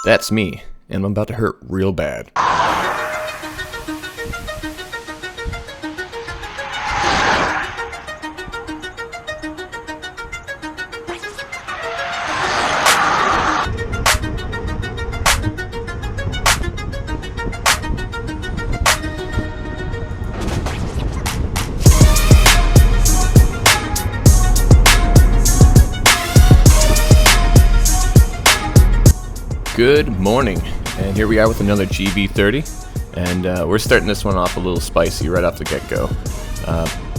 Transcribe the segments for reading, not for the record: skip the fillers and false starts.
That's me, and I'm about to hurt real bad. Good morning, and here we are with another GV30, and we're starting this one off a little spicy right off the get-go.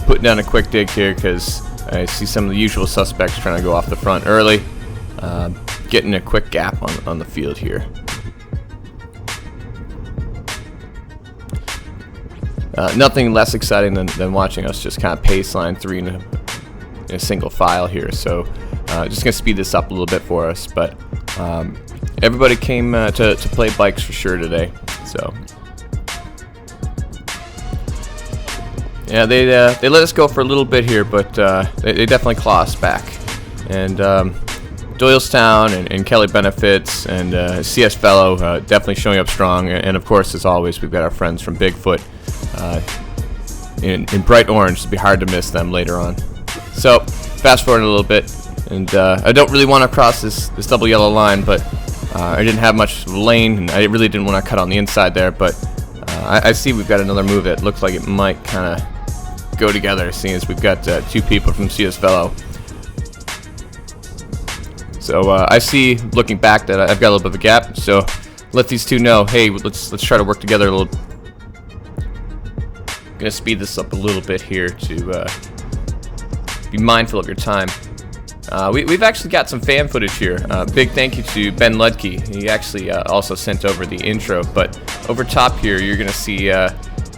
Putting down a quick dig here because I see some of the usual suspects trying to go off the front early. Getting a quick gap on the field here. Nothing less exciting than watching us just kind of pace line three in a single file here, so just going to speed this up a little bit for us, but everybody came to play bikes for sure today, so yeah, they let us go for a little bit here, but they definitely claw us back. And Doylestown and Kelly Benefits and CS Fellow definitely showing up strong, and of course, as always, we've got our friends from Bigfoot in bright orange. It'd be hard to miss them later on. So fast forward a little bit, and I don't really want to cross this double yellow line, but I didn't have much lane, and I really didn't want to cut on the inside there, but I see we've got another move that looks like it might kind of go together, seeing as we've got two people from CS Fellow. So I see, looking back, that I've got a little bit of a gap, so let these two know, hey, let's try to work together a little. I'm going to speed this up a little bit here to be mindful of your time. We've actually got some fan footage here. Big thank you to Ben Ludke. He actually also sent over the intro, but over top here you're going to see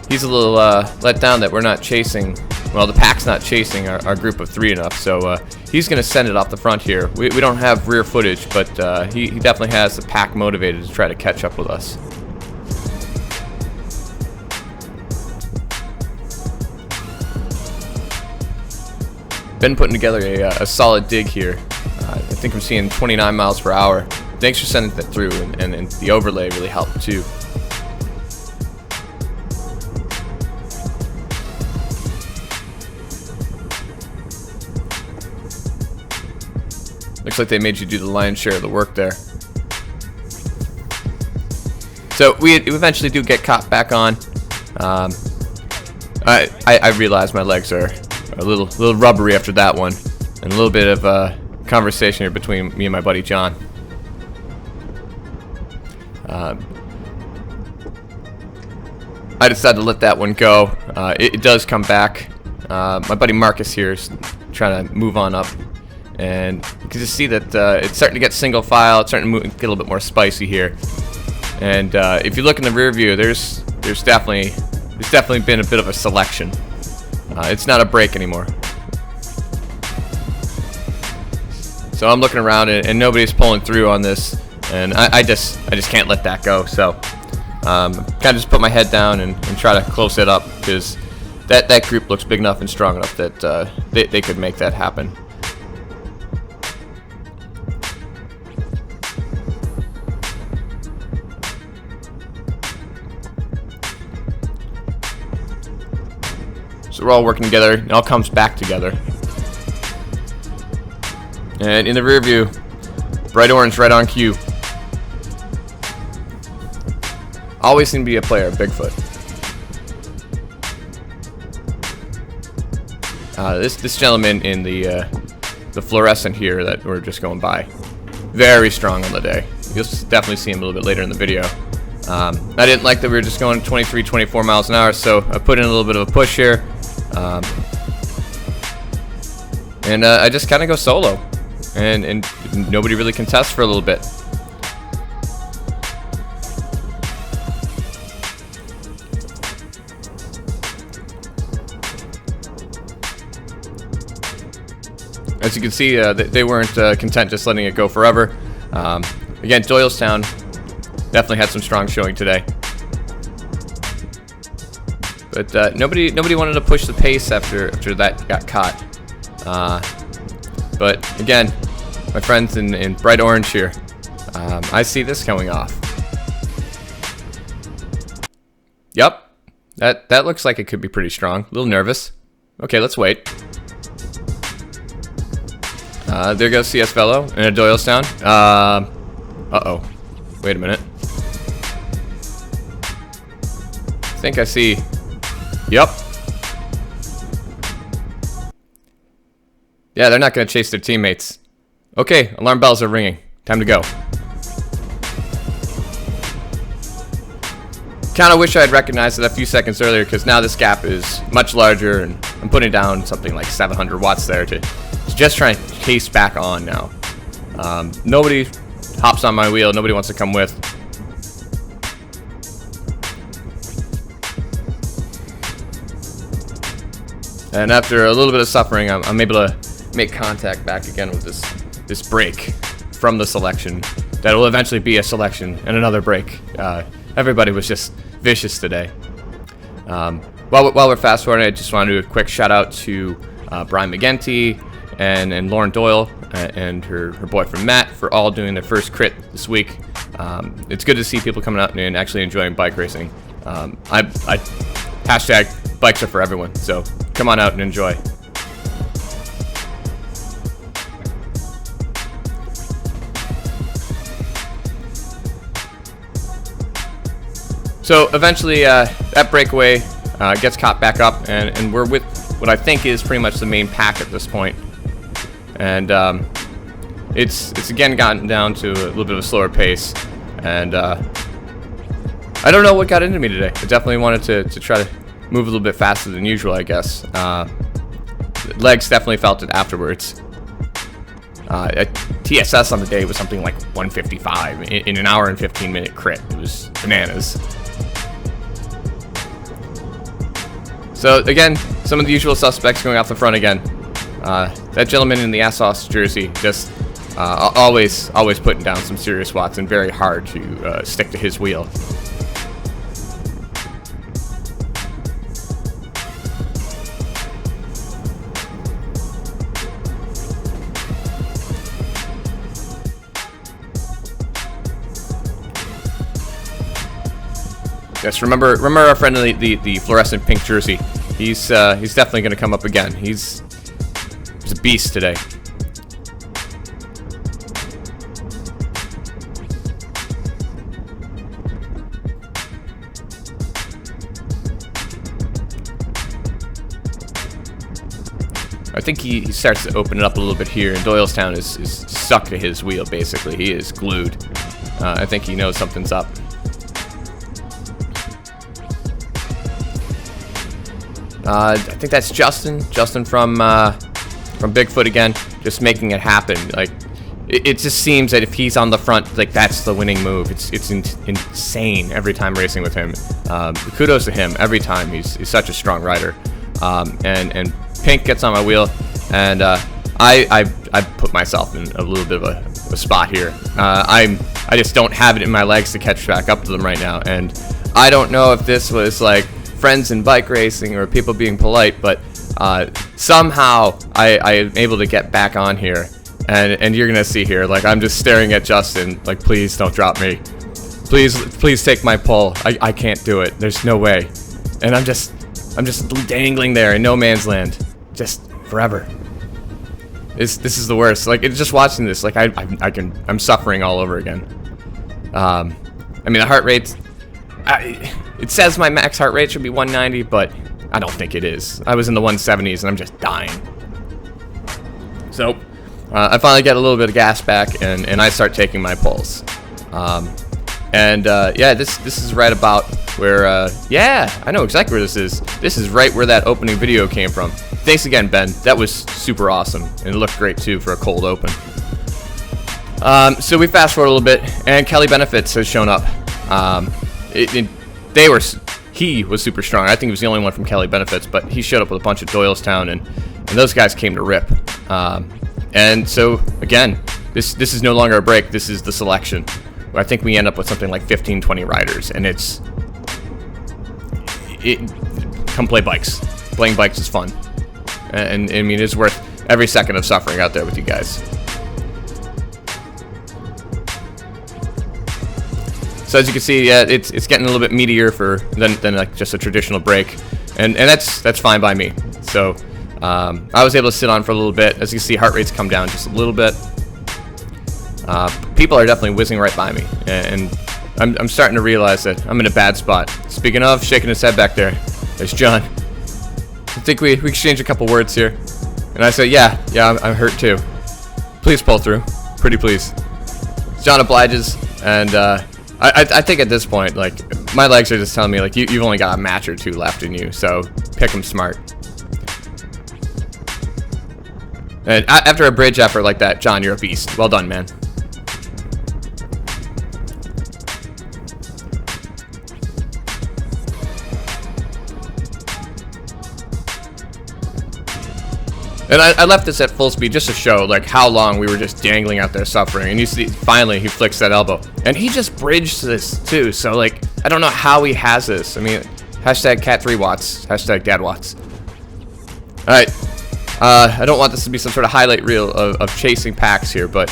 he's a little let down that we're not chasing, well, the pack's not chasing our group of three enough, so he's going to send it off the front here. We don't have rear footage, but he definitely has the pack motivated to try to catch up with us. Been putting together a solid dig here. I think I'm seeing 29 miles per hour. Thanks for sending that through, and the overlay really helped too. Looks like they made you do the lion's share of the work there. So we eventually do get caught back on. I realize my legs are a little rubbery after that one, and a little bit of a conversation here between me and my buddy John. I decided to let that one go. It does come back. My buddy Marcus here is trying to move on up, and you can just see that it's starting to get single file. It's starting to get a little bit more spicy here. And if you look in the rear view, there's definitely been a bit of a selection. It's not a break anymore. So I'm looking around, and nobody's pulling through on this, and I just can't let that go. So kind of just put my head down and try to close it up, because that group looks big enough and strong enough that they could make that happen. So we're all working together. It all comes back together. And in the rear view, bright orange right on cue. Always seem to be a player, Bigfoot. This gentleman in the fluorescent here that we're just going by, very strong on the day. You'll definitely see him a little bit later in the video. I didn't like that we were just going 23, 24 miles an hour, so I put in a little bit of a push here. And I just kind of go solo, and nobody really contests for a little bit. As you can see, they weren't content just letting it go forever. Again, Doylestown definitely had some strong showing today. But nobody wanted to push the pace after that got caught. But again, my friends in bright orange here, I see this going off. Yep, that looks like it could be pretty strong. A little nervous. Okay, let's wait. There goes CS Velo and a Doylestown. Uh-oh. Wait a minute. I think I see... Yep. Yeah, they're not going to chase their teammates. Okay, alarm bells are ringing. Time to go. Kind of wish I had recognized it a few seconds earlier, because now this gap is much larger, and I'm putting down something like 700 watts there to just try and chase back on now. Nobody hops on my wheel. Nobody wants to come with. And after a little bit of suffering, I'm able to make contact back again with this break from the selection. That will eventually be a selection and another break. Everybody was just vicious today. While we're fast forwarding, I just want to do a quick shout out to Brian McGinty and Lauren Doyle and her boyfriend Matt for all doing their first crit this week. It's good to see people coming out and actually enjoying bike racing. I hashtag bikes are for everyone, so come on out and enjoy. So eventually that breakaway gets caught back up, and we're with what I think is pretty much the main pack at this point. And it's again gotten down to a little bit of a slower pace, and I don't know what got into me today. I definitely wanted to try to move a little bit faster than usual, I guess. Legs definitely felt it afterwards. TSS on the day was something like 155 in an hour and 15-minute crit. It was bananas. So again, some of the usual suspects going off the front again. That gentleman in the Assos jersey just always putting down some serious watts and very hard to stick to his wheel. Yes, remember our friend in the fluorescent pink jersey. He's definitely going to come up again. He's a beast today. I think he starts to open it up a little bit here, and Doylestown is stuck to his wheel, basically. He is glued. I think he knows something's up. I think that's Justin from Bigfoot again, just making it happen. Like, it just seems that if he's on the front, like, that's the winning move. It's insane every time racing with him. Kudos to him every time. He's such a strong rider. And Pink gets on my wheel, and I put myself in a little bit of a spot here. I just don't have it in my legs to catch back up to them right now, and I don't know if this was like friends in bike racing or people being polite, but somehow I am able to get back on here, and you're gonna see here, like, I'm just staring at Justin, like, please don't drop me, please take my pole. I can't do it. There's no way, and I'm just dangling there in no man's land, just forever. This is the worst. Like, it's just watching this, like, I'm suffering all over again. I mean, the heart rate, it says my max heart rate should be 190, but I don't think it is. I was in the 170s, and I'm just dying. So, I finally get a little bit of gas back, and I start taking my pulse. Yeah, this is right about where, yeah, I know exactly where this is. This is right where that opening video came from. Thanks again, Ben. That was super awesome, and it looked great, too, for a cold open. So we fast forward a little bit, and Kelly Benefits has shown up. He was super strong. I think he was the only one from Kelly Benefits, but he showed up with a bunch of Doylestown, and those guys came to rip. And so, again, this is no longer a break. This is the selection. I think we end up with something like 15, 20 riders, and come play bikes. Playing bikes is fun. And I mean, it's worth every second of suffering out there with you guys. So as you can see, yeah, it's getting a little bit meatier than like just a traditional break, and that's fine by me. So I was able to sit on for a little bit. As you can see, heart rate's come down just a little bit. People are definitely whizzing right by me, and I'm starting to realize that I'm in a bad spot. Speaking of, shaking his head back there's John. I think we exchange a couple words here. And I say, yeah, I'm hurt too. Please pull through. Pretty please. John obliges, and I think at this point, like, my legs are just telling me, like, you've only got a match or two left in you, so pick them smart. And after a bridge effort like that, John, you're a beast. Well done, man. And I left this at full speed just to show, like, how long we were just dangling out there suffering. And you see, finally, he flicks that elbow. And he just bridged this, too. So, like, I don't know how he has this. I mean, hashtag cat3watts, hashtag dadwatts. Alright. I don't want this to be some sort of highlight reel of chasing packs here, but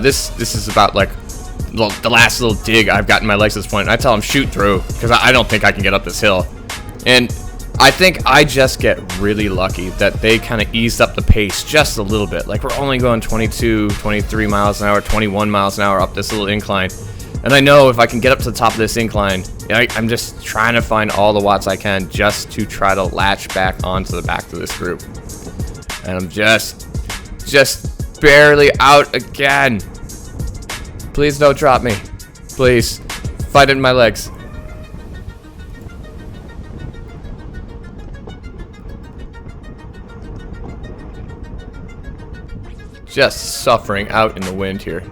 this is about, like, the last little dig I've got in my legs at this point. And I tell him, shoot through, because I don't think I can get up this hill. And I think I just get really lucky that they kind of eased up the pace just a little bit. Like, we're only going 22, 23 miles an hour, 21 miles an hour up this little incline. And I know if I can get up to the top of this incline, I'm just trying to find all the watts I can just to try to latch back onto the back of this group. And I'm just barely out again. Please don't drop me. Please. Fight in my legs. Just suffering out in the wind here.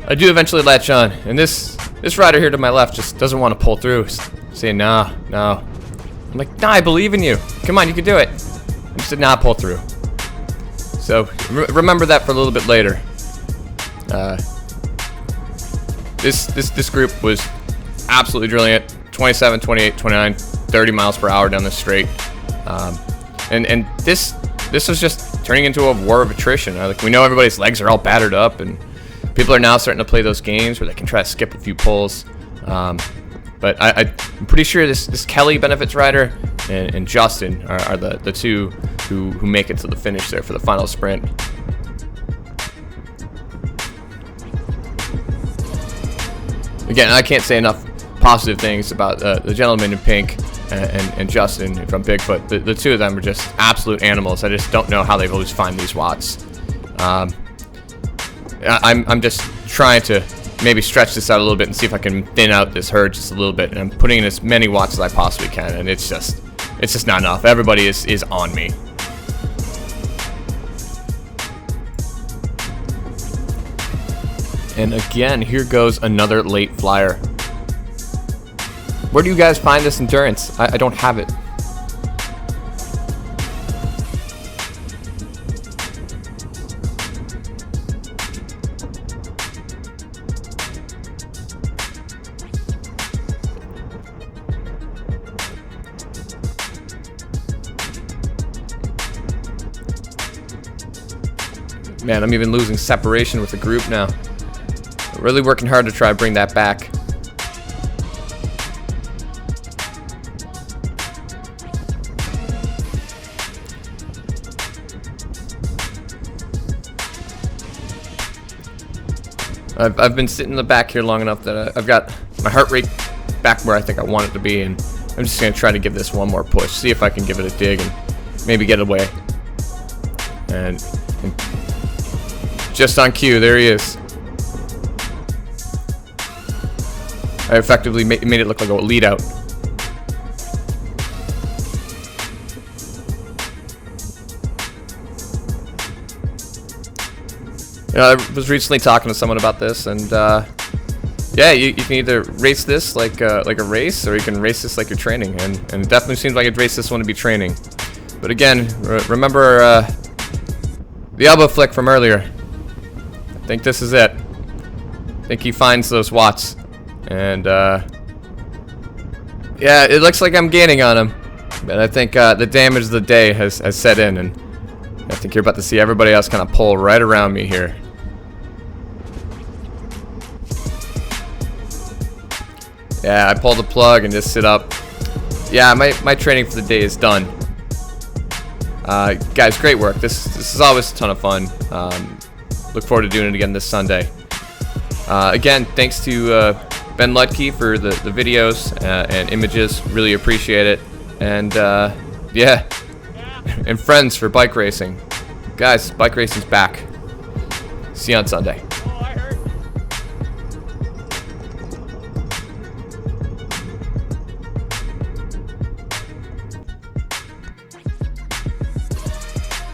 I do eventually latch on, and this rider here to my left just doesn't want to pull through, saying no. I'm like, nah, I believe in you. Come on, you can do it. I just did not pull through. So remember that for a little bit later. This group was absolutely drilling it. 27, 28, 29, 30 miles per hour down the straight, and this was just turning into a war of attrition. Like, we know everybody's legs are all battered up, and people are now starting to play those games where they can try to skip a few pulls. But I'm pretty sure this Kelly benefits rider and Justin are the two who make it to the finish there for the final sprint. Again, I can't say enough positive things about the gentleman in pink and Justin from Bigfoot. The two of them are just absolute animals. I just don't know how they always find these watts. I'm just trying to maybe stretch this out a little bit and see if I can thin out this herd just a little bit. And I'm putting in as many watts as I possibly can, and it's just not enough. Everybody is on me. And again, here goes another late flyer. Where do you guys find this endurance? I don't have it. Man, I'm even losing separation with the group now. Really working hard to try to bring that back. I've been sitting in the back here long enough that I've got my heart rate back where I think I want it to be, and I'm just going to try to give this one more push, see if I can give it a dig and maybe get away. And just on cue, there he is. I effectively made it look like a lead out. You know, I was recently talking to someone about this, and yeah, you can either race this like a race, or you can race this like you're training, and it definitely seems like I'd race this one to be training. But again, remember the elbow flick from earlier. I think this is it. I think he finds those watts, and yeah, it looks like I'm gaining on him, but I think the damage of the day has set in, and I think you're about to see everybody else kind of pull right around me here. Yeah, I pull the plug and just sit up. Yeah, my training for the day is done. Guys, great work. This is always a ton of fun. Look forward to doing it again this Sunday. Again, thanks to Ben Ludke for the videos and images. Really appreciate it. And yeah, and friends for bike racing. Guys, bike racing's back. See you on Sunday.